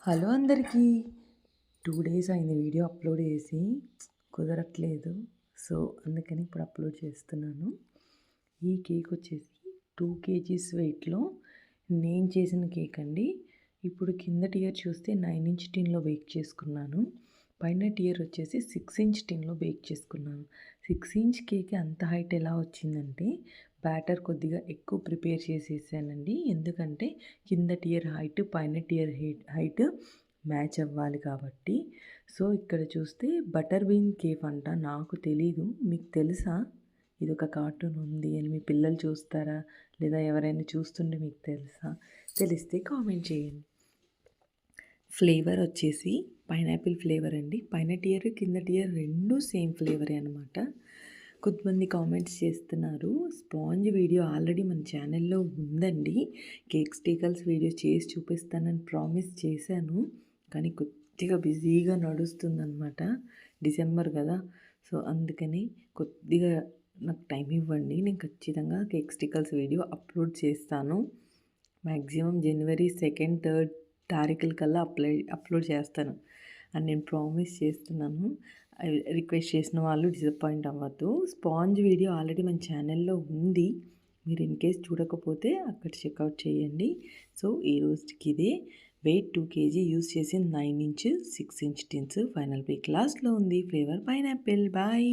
Hello అందరికీ 2 days అయింది video upload చేసి కుదరట్లేదు. సో, అందుకని ఇప్పుడు అప్లోడ్ చేస్తున్నాను. ఈ కేక్ వచ్చేసి 2 కేజీస్ వెయిట్‌లో నేను చేసిన కేక్ అండి. ఇప్పుడు కిందటి ఇయర్ చూస్తే 9 ఇంచ్ టిన్‌లో బేక్ చేసుకున్నాను. పైనటి ఇయర్ వచ్చేసి 6 ఇంచ్ టిన్‌లో బేక్ చేసుకున్నాను. 6 ఇంచ్ కేక్ అంత హైట్ ఎలా వచ్చిందంటే బ్యాటర్ కొద్దిగా ఎక్కువ ప్రిపేర్ చేసేసానండి. ఎందుకంటే కిందటి ఇయర్ హైట్ పైనటి ఇయర్ హైట్ మ్యాచ్ అవ్వాలి కాబట్టి. సో, ఇక్కడ చూస్తే బటర్ బీన్ కేక్ అంట. నాకు తెలీదు. మీకు తెలుసా? ఇదొక కార్టూన్ ఉంది అని మీ పిల్లలు చూస్తారా? లేదా ఎవరైనా చూస్తుంటే మీకు తెలుసా? తెలిస్తే కామెంట్ చేయండి. ఫ్లేవర్ వచ్చేసి పైనాపిల్ ఫ్లేవర్ అండి. పైనటి ఇయర్ కిందటి ఇయర్ 2 సేమ్ ఫ్లేవరే అనమాట. కొంతమంది కామెంట్స్ చేస్తున్నారు. స్పాంజ్ వీడియో ఆల్రెడీ మన ఛానల్‌లో ఉందండి. కేక్ స్టికల్స్ వీడియో చేసి చూపిస్తానని ప్రామిస్ చేశాను. కానీ కొద్దిగా బిజీగా నడుస్తుందనమాట. డిసెంబర్ కదా! సో, అందుకని కొద్దిగా నాకు టైం ఇవ్వండి. నేను ఖచ్చితంగా కేక్ స్టికల్స్ వీడియో అప్లోడ్ చేస్తాను. మ్యాక్సిమం జనవరి 2, 3 తారీఖుల కల్లా అప్లోడ్ చేస్తాను అని నేను ప్రామిస్ చేస్తున్నాను. రిక్వెస్ట్ చేసిన వాళ్ళు డిసప్పాయింట్ అవ్వద్దు. స్పాంజ్ వీడియో ఆల్రెడీ మన ఛానల్‌లో ఉంది. మీరు ఇన్‌కేస్ చూడకపోతే అక్కడ చెక్అవుట్ చేయండి. సో, ఈ రోజుకి ఇదే. వెయిట్ 2 కేజీ యూజ్ చేసి 9 inch 6 inch tins final bake లాస్ట్‌లో ఉంది. Flavour pineapple. బాయ్.